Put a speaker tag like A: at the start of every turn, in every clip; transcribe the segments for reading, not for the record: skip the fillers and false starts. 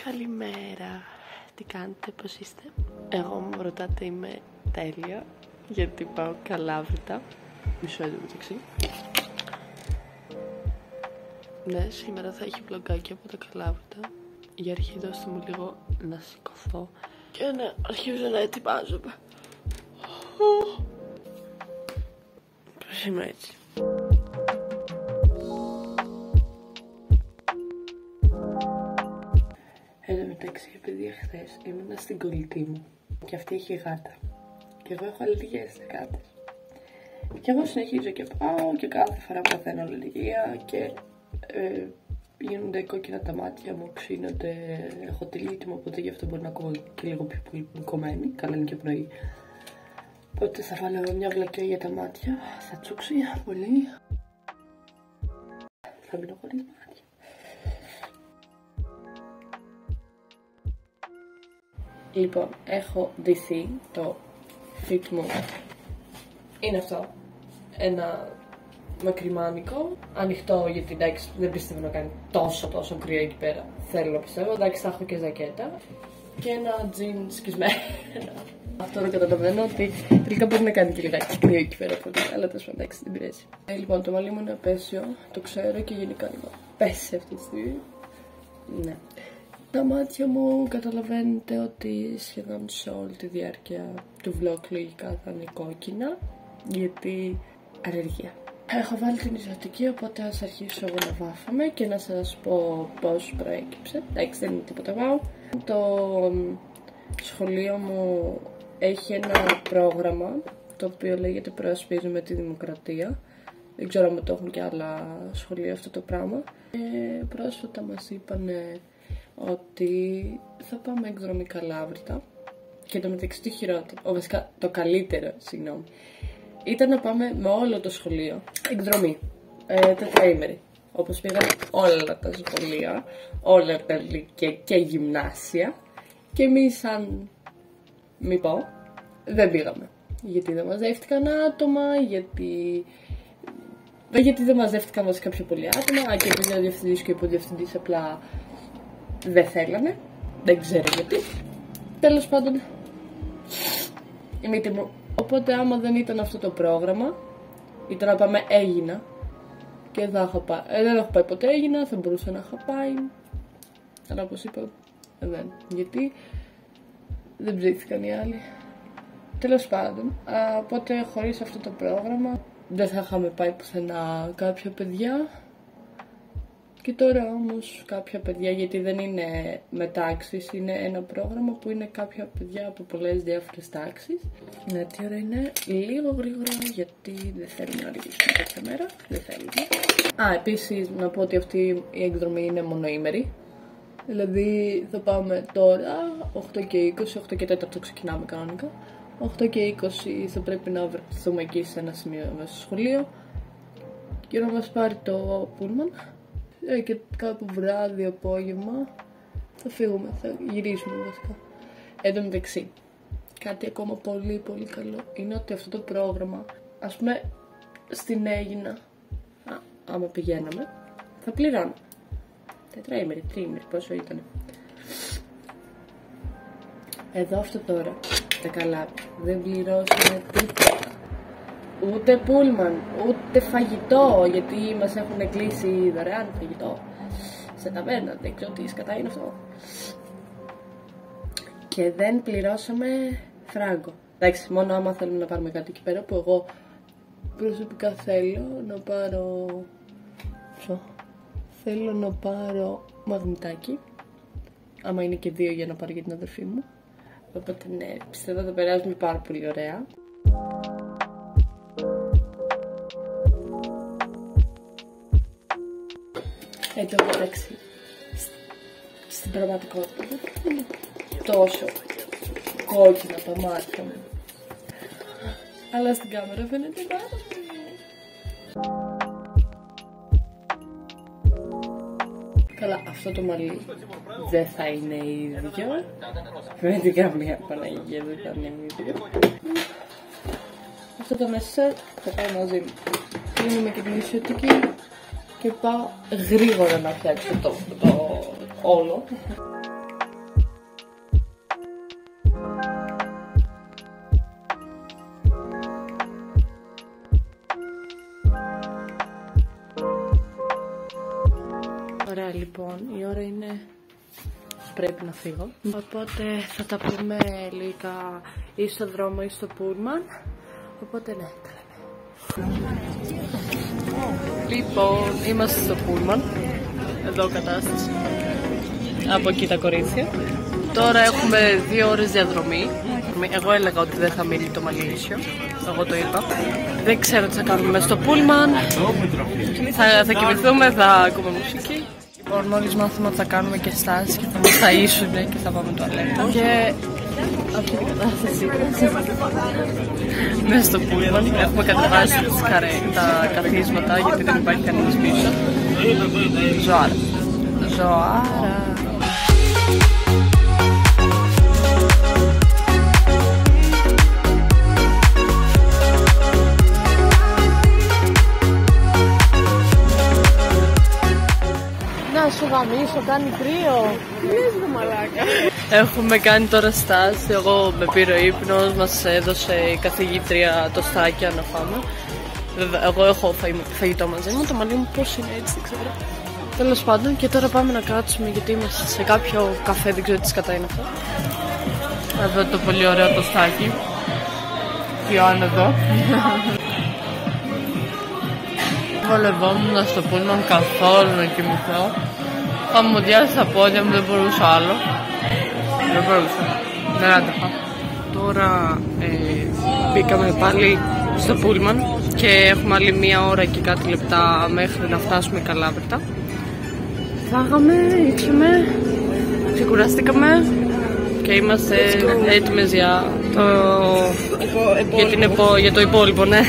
A: Καλημέρα, τι κάνετε, πώς είστε? Εγώ μου ρωτάτε είμαι τέλεια, γιατί πάω Καλάβρητα. Μισό εντωμεταξύ. Ναι, σήμερα θα έχει βλογκάκι από τα Καλάβρητα. Για αρχή δώστε μου λίγο να σηκωθώ και να αρχίζω να ετοιμάζομαι. Πώς είμαι έτσι. Εν τω μεταξύ, επειδή χθες ήμουνα στην κολλητή μου και αυτή έχει γάτα και εγώ έχω αλλεργίες σε γάτες. Και εγώ συνεχίζω και πάω και κάθε φορά παθαίνω αλλεργία και γίνονται κόκκινα τα μάτια μου, ξύνονται, έχω τελείτιμο, οπότε γι' αυτό μπορεί να ακούω και λίγο πιο πολύ κομμένη, καλά είναι και πρωί. Οπότε θα βάλω μια βλακιά για τα μάτια, θα τσούξει πολύ, θα μείνω χωρίς μάτια. Λοιπόν, έχω ντυθεί, το fit μου είναι αυτό, ένα μακριμάνικο, ανοιχτό γιατί εντάξει δεν πιστεύω να κάνει τόσο κρύο εκεί πέρα, θέλω να πιστεύω, εντάξει θα έχω και ζακέτα και ένα τζιν σκισμένο. Αυτό δεν καταλαβαίνω ότι τελικά μπορεί να κάνει και λιγάκι κρύο εκεί πέρα πολύ, αλλά τέλος πάντων εντάξει δεν πειράζει. Λοιπόν, το μαλλί μου είναι απέσιο, το ξέρω και γενικά είναι απέσιο αυτή τη στιγμή. Ναι. Τα μάτια μου καταλαβαίνετε ότι σχεδόν σε όλη τη διάρκεια του vlog λογικά θα είναι κόκκινα, γιατί αλλεργία. Έχω βάλει την ισοτική, οπότε ας αρχίσω εγώ να βάφομαι και να σας πω πώς προέκυψε. Εντάξει, δεν είναι τίποτα βάου. Το σχολείο μου έχει ένα πρόγραμμα το οποίο λέγεται Προασπίζουμε τη Δημοκρατία. Δεν ξέρω αν το έχουν και άλλα σχολεία αυτό το πράγμα. Πρόσφατα μας είπανε ότι θα πάμε εκδρομή Καλάβρητα και το μεταξύ το χειρότερο, βασικά το καλύτερο, συγγνώμη, ήταν να πάμε με όλο το σχολείο εκδρομή, τετραήμερη, όπως πήγαν όλα τα σχολεία, όλα τα λύκεια και γυμνάσια και εμείς σαν μη πω, δεν πήγαμε, γιατί δεν μαζεύτηκαν άτομα, γιατί δεν μαζεύτηκαν βασικά πιο πολλοί άτομα και επειδή ο διευθυντής και ο υποδιευθυντής απλά δεν θέλανε, δεν ξέρω γιατί. Τέλος πάντων, η μύτη μου. Οπότε άμα δεν ήταν αυτό το πρόγραμμα, ήταν να πάμε Αίγινα και δεν έχω πάει ποτέ Αίγινα, θα μπορούσα να είχα πάει, αλλά όπως είπα δεν, γιατί δεν ψήθηκαν οι άλλοι. Τέλος πάντων, οπότε χωρίς αυτό το πρόγραμμα δεν θα είχαμε πάει πουθενά κάποια παιδιά. Και τώρα όμως κάποια παιδιά, γιατί δεν είναι με τάξεις, είναι ένα πρόγραμμα που είναι κάποια παιδιά από πολλές διάφορες τάξεις. Ναι, τι ώρα είναι, λίγο γρήγορα γιατί δεν θέλουμε να αργήσουμε κάποια μέρα, δεν θέλουμε. Επίσης να πω ότι αυτή η εκδρομή είναι μονοήμερη. Δηλαδή θα πάμε τώρα 8 και 20, 8 και 4 ξεκινάμε κανονικά. 8 και 20 θα πρέπει να βρεθούμε εκεί σε ένα σημείο μέσα στο σχολείο και να μας πάρει το πούλμαν. Και κάπου βράδυ, απόγευμα θα φύγουμε, θα γυρίσουμε βασικά. Εν τω μεταξύ, κάτι ακόμα πολύ καλό είναι ότι αυτό το πρόγραμμα, ας πούμε στην Αίγινα, άμα πηγαίναμε, θα πληρώνω. Τετραήμερη, τριήμερη, πόσο ήτανε. Εδώ αυτό τώρα, τα καλά, δεν πληρώσαμε τίποτα. Ούτε πούλμαν, ούτε φαγητό, γιατί μας έχουν κλείσει δωρεάν φαγητό σε ταβέρνα, δεν ξέρω τι σκατά είναι αυτό. Και δεν πληρώσαμε φράγκο. Εντάξει, μόνο άμα θέλουμε να πάρουμε κάτι εκεί πέρα, που εγώ προσωπικά θέλω να πάρω... Θέλω να πάρω μαγνητάκι, άμα είναι και 2 για να πάρω για την αδερφή μου. Οπότε ναι, πιστεύω θα περάσουμε πάρα πολύ ωραία. Εν τω μεταξύ, στην πραγματικότητα δεν είναι τόσο κόκκινα τα μάτια μου, αλλά στην κάμερα φαίνεται πάρα πολύ. Καλά, αυτό το μαλλί δεν θα είναι ίδιο, με την καμία Παναγία δεν θα είναι ίδιο. Αυτό το μέσα θα πάει μαζί μου. Κλείνουμε και την ισιωτική και πάω γρήγορα να φτιάξω το όλο. Ωραία, λοιπόν, η ώρα είναι... Πρέπει να φύγω. Οπότε θα τα πούμε λίγα ή στο δρόμο ή στο πούλμαν. Οπότε ναι, τα λέμε. Λοιπόν, είμαστε στο πούλμαν. Εδώ κατάσταση. Από εκεί τα κορίτσια. Τώρα έχουμε 2 ώρες διαδρομή. Εγώ έλεγα ότι δεν θα μείνει το μαλλίσιο. Εγώ το είπα. Δεν ξέρω τι θα κάνουμε μέσα στο πούλμαν. Θα κοιμηθούμε, θα ακούμε μουσική. Λοιπόν, μόλις μάθουμε ότι θα κάνουμε και στάσεις και θα μας ταΐσουν και θα πάμε τουαλέτα. Και αυτή την κατάσταση μέσα στο πούλμαν. Έχουμε κατεβάσει τα καθίσματα γιατί δεν υπάρχει κανένας πίσω. Ζωάρα. Ζωάρα. Να σου γαμίσω, κάνει κρύο. Τι λες ρε μαλάκα. Έχουμε κάνει τώρα στάση, εγώ με πήρε ο ύπνος, μας έδωσε η καθηγήτρια τοστάκια να φάμε. Βέβαια, εγώ έχω φαγητό μαζί μου, το μαλλί μου πώς είναι έτσι, δεν ξέρω. Τέλος πάντων, και τώρα πάμε να κάτσουμε γιατί είμαστε σε κάποιο καφέ, δεν ξέρω τι σκατά είναι αυτό. Εδώ το πολύ ωραίο τοστάκι. Πιάνω εδώ. Βολευόμουν στο πούλμαν καθόλου να κοιμηθώ. Θα μου διάσει τα πόδια μου, δεν μπορούσα άλλο. Δεν μπορούσα. Δεν άντεχα. Τώρα μπήκαμε πάλι στο πούλμαν και έχουμε άλλη 1 ώρα και κάτι λεπτά μέχρι να φτάσουμε Καλάβρητα. Φάγαμε, ήξαμε, ξεκουραστήκαμε και είμαστε έτοιμες για το υπόλοιπο, ναι.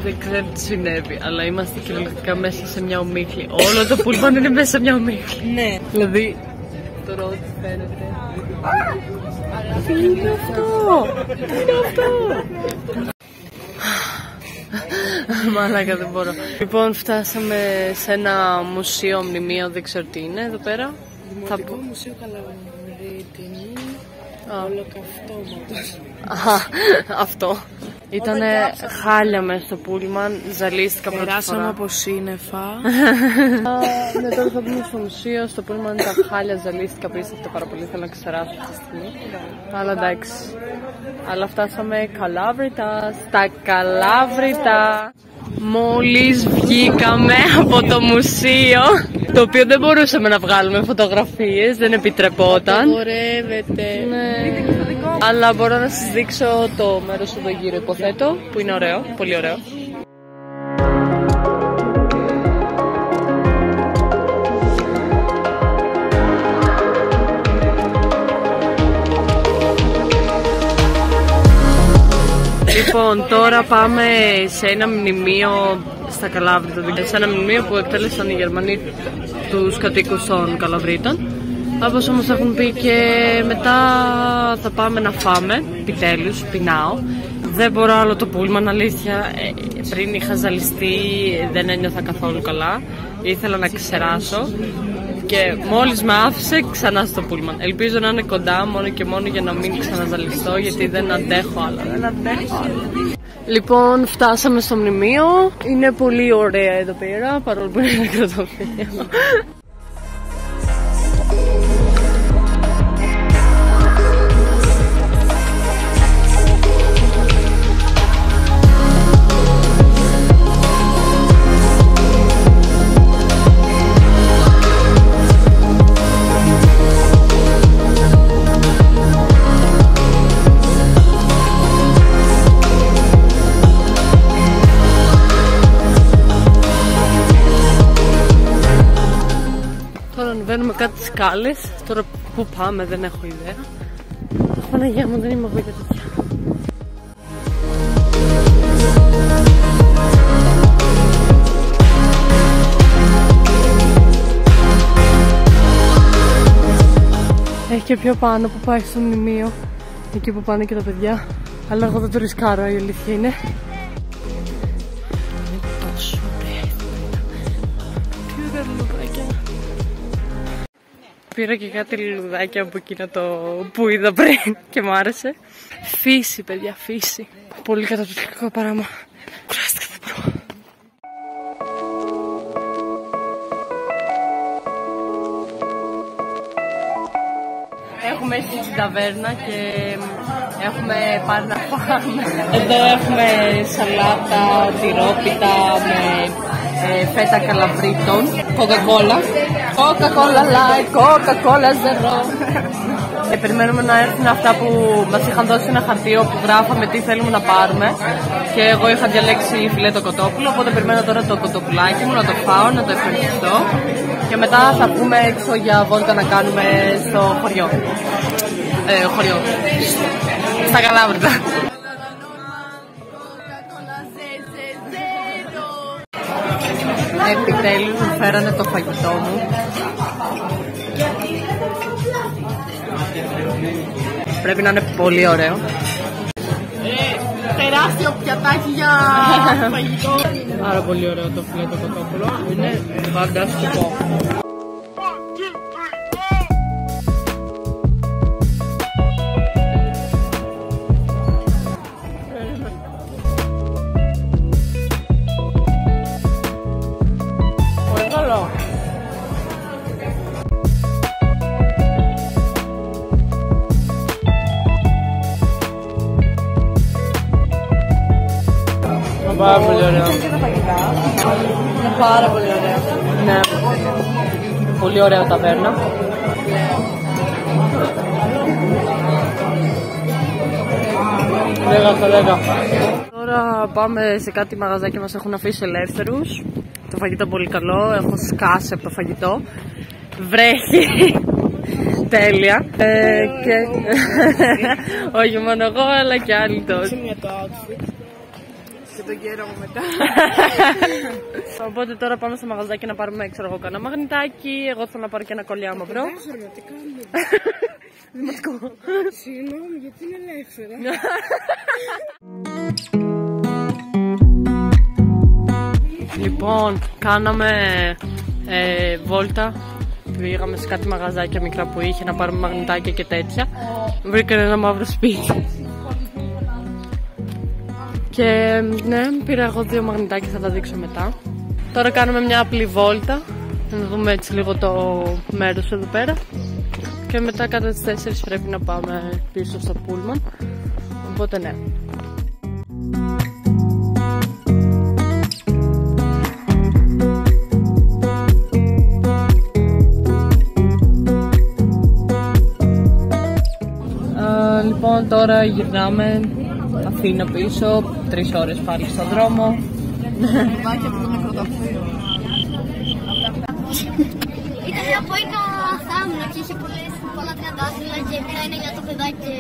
A: Δεν ξέρω τι συνέβη, αλλά είμαστε κυριολεκτικά μέσα σε μια ομίχλη. Όλο το πούλμαν είναι μέσα σε μια ομίχλη. Ναι. Δηλαδή, τώρα ό,τι φαίνεται. Τι είναι αυτό! Τι είναι αυτό! Μαλάκα, δεν μπορώ. Λοιπόν, φτάσαμε σε ένα μουσείο, μνημείο, δεν ξέρω τι είναι εδώ πέρα.
B: Δημοτικό Μουσείο Καλαβρίτινου. Ολοκαυτώματος.
A: Αυτό. Ήτανε χάλια μέσα στο πούλμαν, ζαλίστηκα πρώτη φορά.
B: Περάσαμε από σύννεφα.
A: Ναι, τώρα θα πούμε στο μουσείο, στο πούλμαν τα χάλια, ζαλίστηκα πίστευτα πάρα πολύ, θέλω να ξεράσω αυτή τη στιγμή. Αλλά εντάξει. Αλλά φτάσαμε Καλάβρητα, στα Καλάβρητα. Μόλις βγήκαμε από το μουσείο, το οποίο δεν μπορούσαμε να βγάλουμε φωτογραφίες, δεν επιτρεπόταν.
B: Απαγορεύεται.
A: Ναι. Αλλά μπορώ να σας δείξω το μέρος εδώ γύρω, υποθέτω, που είναι ωραίο, πολύ ωραίο. Λοιπόν, τώρα πάμε σε ένα μνημείο στα Καλάβρητα, σε ένα μνημείο που εκτέλεσαν οι Γερμανοί τους κατοίκους των Καλαβρίτων. Όπως όμως έχουν πει και μετά θα πάμε να φάμε, επιτέλους, πεινάω. Δεν μπορώ άλλο το πούλμαν, αλήθεια, πριν είχα ζαλιστεί, δεν ένιωθα καθόλου καλά, ήθελα να ξεράσω και μόλις με άφησε ξανά στο πούλμαν. Ελπίζω να είναι κοντά μόνο και μόνο για να μην ξαναζαλιστώ, γιατί δεν αντέχω άλλο, Λοιπόν, φτάσαμε στο μνημείο, είναι πολύ ωραία εδώ πέρα, παρόλο που είναι νεκροταφείο. Ανεβαίνουμε κάτι σκάλες, τώρα που πάμε δεν έχω ιδέα. Αχ, Παναγία μου, δεν είμαι εγώ για τέτοια. Έχει και πιο πάνω που πάει στο μνημείο, εκεί που πάνε και τα παιδιά. Αλλά εγώ δεν το ρισκάρω, η αλήθεια είναι. Είναι τόσο ωραία.
B: Πήρα και κάτι λουλουδάκια από εκείνο το που είδα πριν και μου άρεσε. Φύση, παιδιά, φύση. Πολύ καταπληκτικό πράγμα. Κουράστηκα, δεν μπορώ. Έχουμε έρθει στην ταβέρνα και έχουμε πάρει να φάμε. Εδώ έχουμε σαλάτα, τυρόπιτα με φέτα καλαβρίτων, κοκακόλα, κοκακόλα light, κοκακόλα zero. Περιμένουμε να έρθουν αυτά που μας είχαν δώσει ένα χαρτίο που γράφαμε τι θέλουμε να πάρουμε. Και εγώ είχα διαλέξει φιλέτο κοτόπουλο, οπότε περιμένω τώρα το κοτοπουλάκι μου να το φάω, να το ευχαριστώ. Και μετά θα βγούμε έξω για βόλτα να κάνουμε στο χωριό. Χωριό. Στα Καλάβρητα. Επιτέλους μου φέρανε το φαγητό μου. Πρέπει να είναι πολύ ωραίο.
A: Τεράστιο πιατάκι για φαγητό.
B: Άρα πολύ ωραίο το φιλέτο κοτόπουλο. Είναι φανταστικό. Πολύ καλό. Πάρα πολύ ωραίο.
A: Είναι πάρα πολύ ωραίο.
B: Ναι. Πολύ ωραία ταβέρνα. Λέγα. Τώρα πάμε σε κάτι μαγαζάκι μας έχουν αφήσει ελεύθερους. Το φαγητό πολύ καλό. Έχω σκάσει από το φαγητό. Βρέχει. Τέλεια. Και... όχι μόνο εγώ αλλά και άλλοι τόσοι.
A: Και τον καιρό μου μετά.
B: Οπότε τώρα πάμε στο μαγαζάκι να πάρουμε κανένα μαγνητάκι. Εγώ θέλω να πάρω και ένα κολλιά μαύρο. Δημοτικό.
A: Συγγνώμη, γιατί είναι ελεύθερα.
B: Λοιπόν, κάναμε βόλτα. Πήγαμε σε κάτι μαγαζάκια μικρά που είχε να πάρουμε μαγνητάκια και τέτοια. Βρήκαμε ένα μαύρο σπίτι. Και ναι, πήρα εγώ 2 μαγνητάκια, θα τα δείξω μετά. Τώρα κάνουμε μια απλή βόλτα. Να δούμε έτσι λίγο το μέρος εδώ πέρα. Και μετά κατά τις 4 πρέπει να πάμε πίσω στο πούλμαν. Οπότε ναι. Λοιπόν, τώρα γυρνάμε Αθήνα πίσω, 3 ώρες πάλι στον δρόμο.
C: Ήταν από ένα θάμνο και είχε πολλά τριαντάφυλλα και πήρα ένα για το παιδάκι.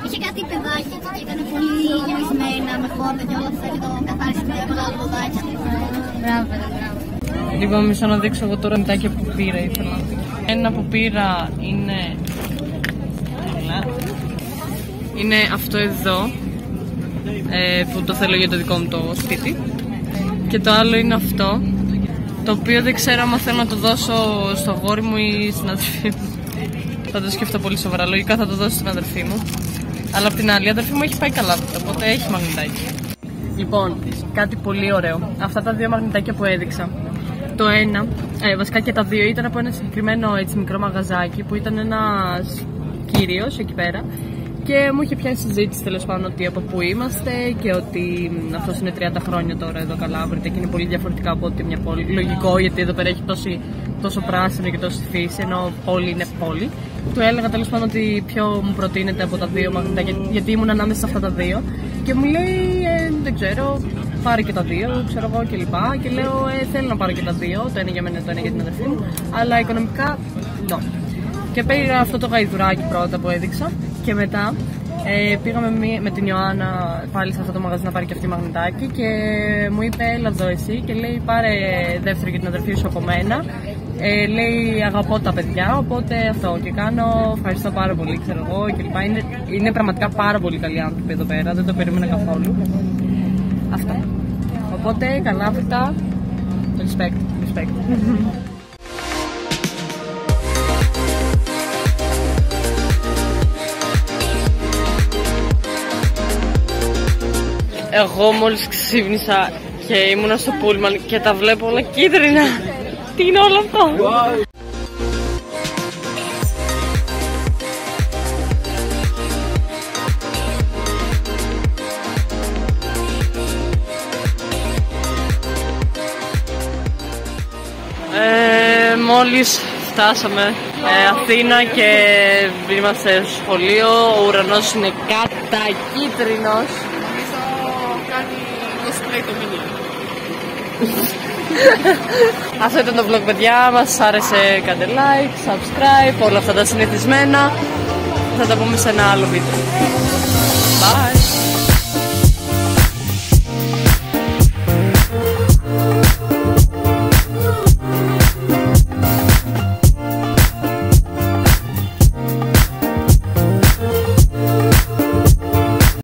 C: Είχε κάτι παιδάκι και ήταν πολύ γεμισμένα με φώτα και όλα αυτά και το καθάρισε με μεγάλο ποδάκι. Μπράβο.
B: Λοιπόν, μισό να δείξω εγώ τώρα μητάκια που πήρα. Ένα που πήρα είναι αυτό εδώ, που το θέλω για το δικό μου το σπίτι. Και το άλλο είναι αυτό, το οποίο δεν ξέρω αν θέλω να το δώσω στο αγόρι μου ή στην αδερφή μου. Θα το σκεφτώ πολύ σοβαρά, λογικά θα το δώσω στην αδερφή μου. Αλλά απ' την άλλη η αδερφή μου έχει πάει καλά, οπότε έχει μαγνητάκι. Λοιπόν, κάτι πολύ ωραίο. Αυτά τα 2 μαγνητάκια που έδειξα. Το ένα, βασικά και τα 2 ήταν από ένα συγκεκριμένο έτσι, μικρό μαγαζάκι που ήταν ένας κύριος εκεί πέρα. Και μου είχε πιάσει συζήτηση τέλος πάντων ότι από πού είμαστε και ότι αυτός είναι 30 χρόνια τώρα εδώ Καλάβρητα και είναι πολύ διαφορετικά από ότι μια πόλη. Λογικό, γιατί εδώ πέρα έχει τόσο πράσινο και τόση φύση, ενώ πόλη είναι πόλη. Του έλεγα τέλος πάντων ότι ποιο μου προτείνεται από τα 2 μαγνητάκια, γιατί ήμουν ανάμεσα σε αυτά τα 2. Και μου λέει δεν ξέρω, πάρε και τα 2, ξέρω εγώ κλπ. Και λέω θέλω να πάρω και τα 2, το ένα για μένα, το ένα για την αδερφή μου, αλλά οικονομικά no. Και πήρα αυτό το γαϊδουράκι πρώτα που έδειξα. Και μετά πήγαμε με την Ιωάννα πάλι σε αυτό το μαγαζί να πάρει και αυτή μαγνητάκι. Και μου είπε έλα εδώ εσύ και λέει πάρε δεύτερο για την αδερφή σου από μένα. Λέει αγαπώ τα παιδιά, οπότε αυτό και κάνω, ευχαριστώ πάρα πολύ ξέρω εγώ κλπ. Είναι πραγματικά πάρα πολύ καλοί άνθρωποι εδώ πέρα, δεν το περίμενα καθόλου. Αυτά. Οπότε Καλάβρητα, το Respect. Εγώ μόλις ξύπνησα και ήμουνα στο πούλμαν και τα βλέπω όλα κίτρινα. Τι είναι όλο αυτό? Μόλις φτάσαμε Αθήνα και είμαστε στο σχολείο, ο ουρανός είναι κατακίτρινος.
A: Νομίζω κάνει cosplay το μήνυμα.
B: Αυτό ήταν το vlog, παιδιά. Μας άρεσε, κάντε like, subscribe, όλα αυτά τα συνηθισμένα. Θα τα πούμε σε ένα άλλο βίντεο. Bye!